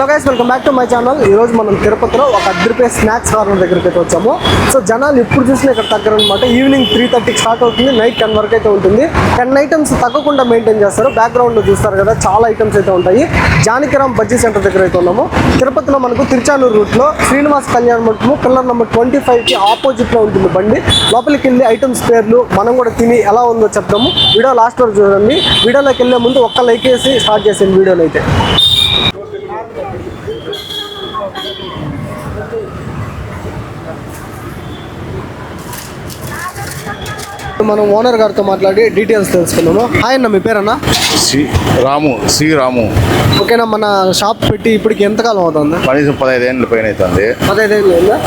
So guys welcome back to my channel. ఈరోజు మనం తిరుపతిలో ఒక అద్దరిపే స్నాక్స్ కార్నర్ దగ్గరికి అయితే వచ్చాము. సో జనాలు ఎప్పుడు చూసినా ఇక్కడ తగ్గరు అనమాట. ఈవినింగ్ 3:30కి స్టార్ట్ అవుతుంది, నైట్ 10 వరకు అయితే ఉంటుంది. 10 ఐటమ్స్ తగ్గకుండా మెయింటైన్ చేస్తారు. బ్యాక్గ్రౌండ్లో చూస్తారు కదా, చాలా ఐటమ్స్ అయితే ఉంటాయి. జానకిరామ్ బజ్జీ సెంటర్ దగ్గర అయితే ఉన్నాము. తిరుపతిలో మనకు తిరుచానూరు రూట్లో శ్రీనివాస్ కళ్యాణ మండపము పిల్లర్ నెంబర్ 25కి ఆపోజిట్లో ఉంటుంది బండి. లోపలికి వెళ్ళి ఐటమ్స్ పేర్లు మనం కూడా తిని ఎలా ఉందో చెప్తాము. వీడియో లాస్ట్ వరకు చూడండి. వీడియోలోకి వెళ్ళే ముందు ఒక్క లైక్ వేసి స్టార్ట్ చేసింది వీడియోలో అయితే. మనం ఓనర్ గారితో మాట్లాడి డీటెయిల్స్ తెలుసుకున్నాము. హాయ్ అన్న, మీ పేరన్నా? సి రాము. ఓకేనా, మన షాప్ పెట్టి ఇప్పటికి ఎంతకాలం అవుతుంది? కనీసం 15 ఏళ్ళు పైన అవుతుంది. 15 ఏళ్ళు అయిందా?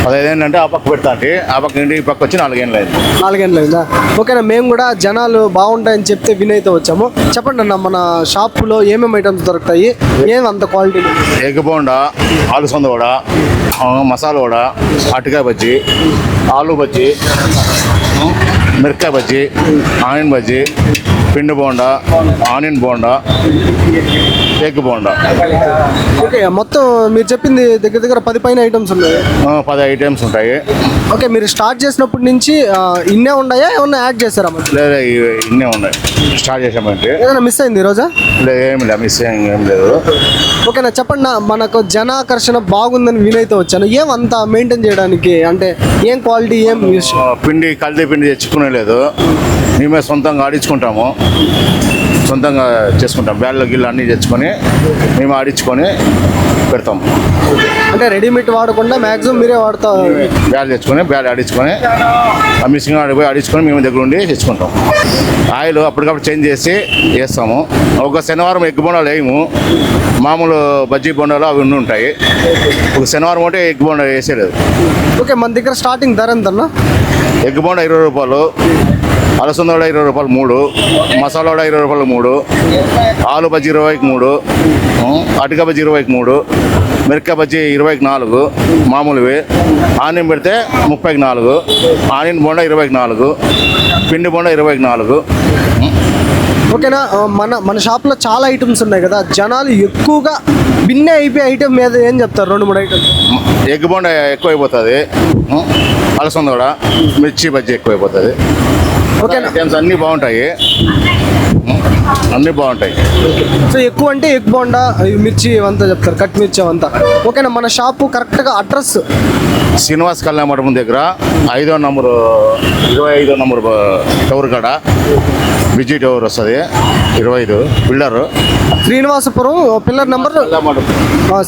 15 ఏళ్ళు అంటే ఆ పక్క పెడతా అంటే ఆ పక్క నుండి ఈ పక్క వచ్చి 4 ఏళ్ళు అయింది. 4 ఏళ్ళు అయిందా? ఓకేనా, మేము కూడా జనాలు బాగుంటాయని చెప్తే వినైతే వచ్చాము. చెప్పండి అన్న, మన షాపులో ఏమేమి ఐటమ్స్ దొరుకుతాయి, ఏం అంత క్వాలిటీ? ఎగ్ బోండా, ఆలు సొంద వడ, మసాలా వడ, అరటికాయ బజ్జీ, ఆలు బజ్జీ, మిరపకాయ బజ్జీ, ఆనియన్ బజ్జీ, పిండి bonda, onion bonda, egg bonda. Okay, మొత్తం మీరు చెప్పింది దగ్గర దగ్గర 10 పైన ఐటమ్స్ ఉన్నాయి. 10 ఐటమ్స్ ఉంటాయి. ఓకే, మీరు స్టార్ట్ చేసినప్పటి నుంచి ఇన్నే ఉన్నాయా, ఏమన్నా యాడ్ చేస్తారా? లేదా ఇన్నే ఉన్నాయి. స్టార్ట్ చేసామంటే ఏదైనా మిస్ అయింది ఈరోజా? ఏమి లేదు, మిస్ ఏం లేదు. ఓకేనా, చెప్పండి. మనకు జనాకర్షణ బాగుందని వినైతే వచ్చాను. ఏం అంత మెయింటైన్ చేయడానికి, అంటే ఏం క్వాలిటీ, ఏం పిండి కల్తీ పిండి తెచ్చుకునే లేదు. మేమే సొంతంగా ఆడించుకుంటాము, సొంతంగా చేసుకుంటాం. బ్యాళ్ళు గిళ్ళు అన్నీ తెచ్చుకొని మేము ఆడించుకొని పెడతాం. అంటే రెడీమేడ్ వాడకుండా మ్యాక్సిమం మీరే వాడతాం. బ్యాళ్ళు తెచ్చుకొని బ్యాళ్ళు ఆడించుకొని ఆ మిషన్ ఆడిపోయి ఆడించుకొని మేము దగ్గర ఉండి తెచ్చుకుంటాం. ఆయిల్ అప్పటికప్పుడు చేంజ్ చేసి వేస్తాము. ఒక శనివారం ఎగ్ బొండాలు వేయము, మామూలు బజ్జీ బొండాలు అవి ఉంటాయి. ఒక శనివారం ఒకటి ఎగ్ బొండా వేసేలేదు. ఓకే, మన దగ్గర స్టార్టింగ్ ధర ఎంతన్నా? ఎగ్ బొండా 20 రూపాయలు, అలసంద వడ 20 రూపాయలు 3, మసాలా వడ 20 రూపాయలు 3, ఆలు బజ్జీ 20కి 3, అరటికాయ బజ్జీ 20కి 3, మిరపకాయ బజ్జీ 20కి 4 మామూలువి, ఆనియన్ పెడితే 30కి 4, ఆనియన్ బోండా 20కి 4, పిండి బోండా 20కి 4. ఓకేనా, మన షాప్లో చాలా ఐటమ్స్ ఉన్నాయి కదా, జనాలు ఎక్కువగా బిన్నే అయిపోయే ఐటమ్ మీద ఏం చెప్తారు? 2-3 ఐటమ్స్. ఎగ్ బోండా ఎక్కువ అయిపోతుంది, అలసంద వడ, మిర్చి బజ్జీ ఎక్కువ అయిపోతుంది. ఓకేనా, ఐటమ్స్ అన్నీ బాగుంటాయి, అన్నీ బాగుంటాయి. సో ఎక్కువ అంటే ఎగ్ బోండా, మిర్చి ఇవంతా చెప్తారు, కట్ మిర్చి అవంతా. ఓకేనా, మన షాపు కరెక్ట్గా అడ్రస్ శ్రీనివాస్ కళ్యాణ మండపం దగ్గర 5వ నంబరు 25వ నంబరు టవర్ కాడ బిజీ టవర్ వస్తుంది. 25 builder Srinivasapuram pillar number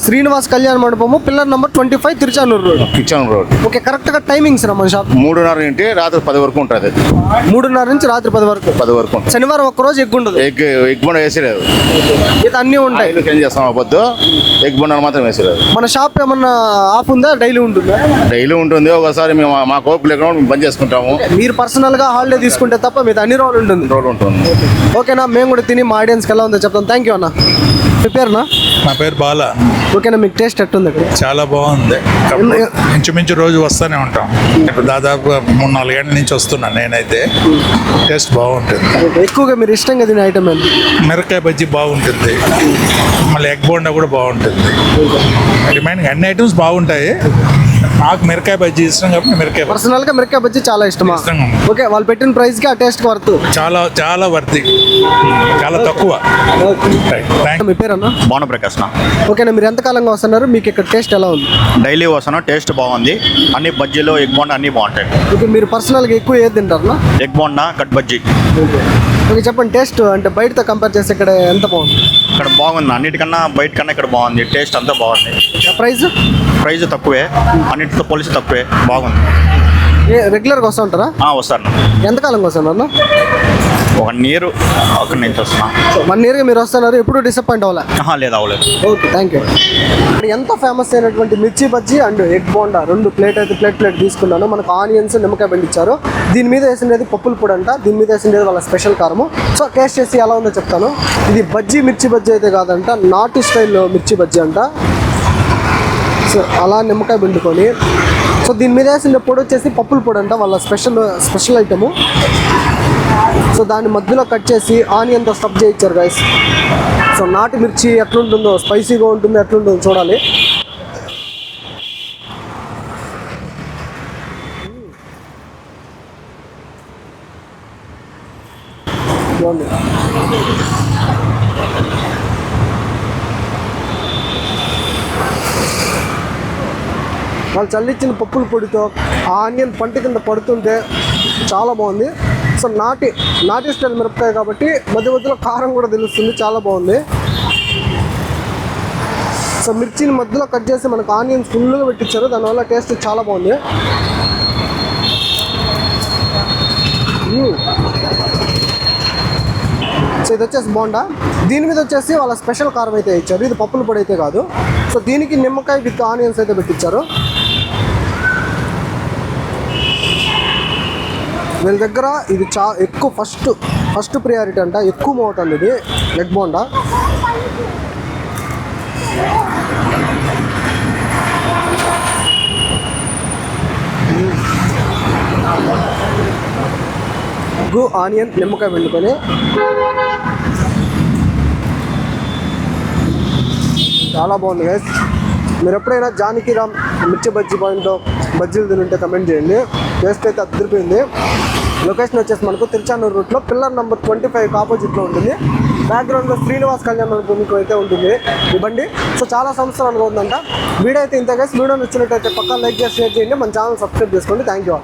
Srinivas కళ్యాణ మండపము pillar number 25 Tiruchanur road. Kitchen road. Okay, కరెక్ట్గా టైమింగ్స్ రా మన షాప్? 3:30 నుండి రాత్రి 10 వరకు ఉంటుంది. 3:30 నుంచి రాత్రి 10 వరకు. 10 వరకు ఉంటుంది. శనివారం ఒక్కరోజు ఎగ్ ఉండదు. ఎగ్ బొండ వేసేలేదు. ఇది అన్నీ ఉంటాయి. ఏం చేస్తాం అవ్వద్దు, ఎగ్ బొండ మాత్రం వేసేలేదు. మన షాప్ ఏమన్నా ఆఫ్ ఉందా, డైలీ ఉంటుందా? డైలీ ఉంటుంది. ఒకసారి మేము మా కోపు లేకుండా మేము బంద్ చేసుకుంటాము. మీరు పర్సనల్గా హాలిడే తీసుకుంటే తప్ప మీద అన్ని రోజులు ఉంటుంది. ఓకేనా, మేము కూడా తిని మా ఆడియన్స్కి ఎలా ఉందో చెప్తాం. థ్యాంక్ యూ అన్న. మీ పేరునా? నా పేరు బాల. ఓకేనా, మీకు టేస్ట్ ఎట్టుంది? చాలా బాగుంది. ఇంచుమించు రోజు వస్తూనే ఉంటాం. ఇప్పుడు దాదాపు 3-4 ఏళ్ళ నుంచి వస్తున్నాను నేనైతే. టేస్ట్ బాగుంటుంది. ఎక్కువగా మీరు ఇష్టంగా తినే ఐటమ్ ఏంటి? మిరపకాయ బజ్జీ బాగుంటుంది, మళ్ళీ ఎగ్ బోండా కూడా బాగుంటుంది. రిమైనింగ్ అన్ని ఐటమ్స్ బాగుంటాయి. నాకు మిరపకాయ బజ్జీ ఇష్టం కాబట్టి మిరపకాయ పర్సనల్గా మిరపకాయ బజ్జీ చాలా ఇష్టమా? ఇష్టంగా ఉంది. ఓకే, వాళ్ళు పెట్టిన ప్రైస్కి ఆ టేస్ట్కి వర్త్. చాలా చాలా వర్తి, చాలా తక్కువ. మీ పేరన్నా? భానుప్రకాష్. ఓకేనా, మీరు ఎంతకాలంగా వస్తున్నారు? మీకు ఇక్కడ టేస్ట్ ఎలా ఉంది? డైలీ వస్తాను, టేస్ట్ బాగుంది. అన్ని బజ్జీలు ఎగ్ బోండా అన్నీ బాగుంటాయి. ఓకే, మీరు పర్సనల్గా ఎక్కువ ఏది తింటారా? Egg bonda, cut bajji. Okay, చెప్పండి. టేస్ట్ అంటే బయటతో కంపేర్ చేస్తే ఇక్కడ ఎంత బాగుంది? ఇక్కడ బాగుంది, అన్నిటికన్నా బయట కన్నా ఇక్కడ బాగుంది. టేస్ట్ అంతా బాగుంది. ప్రైస్ తక్కువే, అన్నిటితో పోలిసి తక్కువే, బాగుంది. రెగ్యులర్గా వస్తూ ఉంటారా? వస్తాను. ఎంతకాలంగా వస్తున్నారు? 1 year అక్కడి నుంచి వస్తున్నా. 1 yearగా మీరు వస్తున్నారు, ఎప్పుడు డిసప్పాయింట్ అవ్వలే? లేదు, అవ్వలేదు. Okay, thank you. ఎంతో ఫేమస్ అయినటువంటి మిర్చి bajji and egg bonda 2 plate అయితే ప్లేట్ తీసుకున్నాను. మనకు ఆనియన్స్, నిమ్మకాయ పండించారు. దీని మీద వేసినది పప్పుల పొడి అంట, దీని మీద వేసినది వాళ్ళ స్పెషల్ కారము. సో టేస్ట్ చేసి ఎలా ఉందో చెప్తాను. ఇది బజ్జీ మిర్చి బజ్జీ అయితే కాదంట, నాటు స్టైల్ మిర్చి బజ్జీ అంట. సో అలా నిమ్మకాయ పిండుకొని, సో దీని మీద వేసిన పొడి వచ్చేసి పప్పుల పొడి అంట, వాళ్ళ స్పెషల్ ఐటము. సో సో దాన్ని మధ్యలో కట్ చేసి ఆనియన్తో స్టఫ్ చేయించారు గైస్. సో నాటు మిర్చి ఎట్లుంటుందో, స్పైసీగా ఉంటుందో ఎట్లుంటుందో చూడాలి. బాగుంది. వాళ్ళు చల్లించిన పప్పుల పొడితో ఆ ఆనియన్ పంట కింద పడుతుంటే చాలా బాగుంది. సో నాటి స్టైల్ మిరపకాయ కాబట్టి మధ్య మధ్యలో కారం కూడా తెలుస్తుంది, చాలా బాగుంది. సో మిర్చిని మధ్యలో కట్ చేసి మనకు ఆనియన్స్ ఫుల్గా పెట్టించారు, దానివల్ల టేస్ట్ చాలా బాగుంది. సో ఇది వచ్చేసి బోండా. దీని మీద వచ్చేసి వాళ్ళ స్పెషల్ కారం అయితే ఇచ్చారు, ఇది పప్పుల పొడి అయితే కాదు. సో దీనికి నిమ్మకాయ విత్ ఆనియన్స్ అయితే పెట్టించారు. వీళ్ళ దగ్గర ఇది ఎక్కువ ఫస్ట్ ప్రియారిటీ అంట, ఎక్కువ మోగుతుంది ఇది ఎగ్ బోండా. ఎగ్గు, ఆనియన్, నిమ్మకాయ పిండుకొని చాలా బాగుంది గైస్. మీరు ఎప్పుడైనా జానకిరామ్ మిర్చి బజ్జీ పాయింట్లో బజ్జీలు తింటే కమెంట్ చేయండి. టేస్ట్ అయితే అదిరిపోయింది. లొకేషన్ వచ్చేసి మనకు తిరుచానూరు రూట్లో పిల్లర్ నెంబర్ 25 ఆపోజిట్లో ఉంటుంది. బ్యాక్గ్రౌండ్లో శ్రీనివాస్ కళ్యాణ్ మీకు అయితే ఉంటుంది ఈ బండి. సో చాలా సంవత్సరాలుగా ఉందంట. వీడియో అయితే ఇంత గైస్. వీడియో నచ్చినట్టయితే పక్కా లైక్ చేసి షేర్ చేయండి, మన ఛానల్ సబ్స్క్రైబ్ చేసుకోండి. Thank you.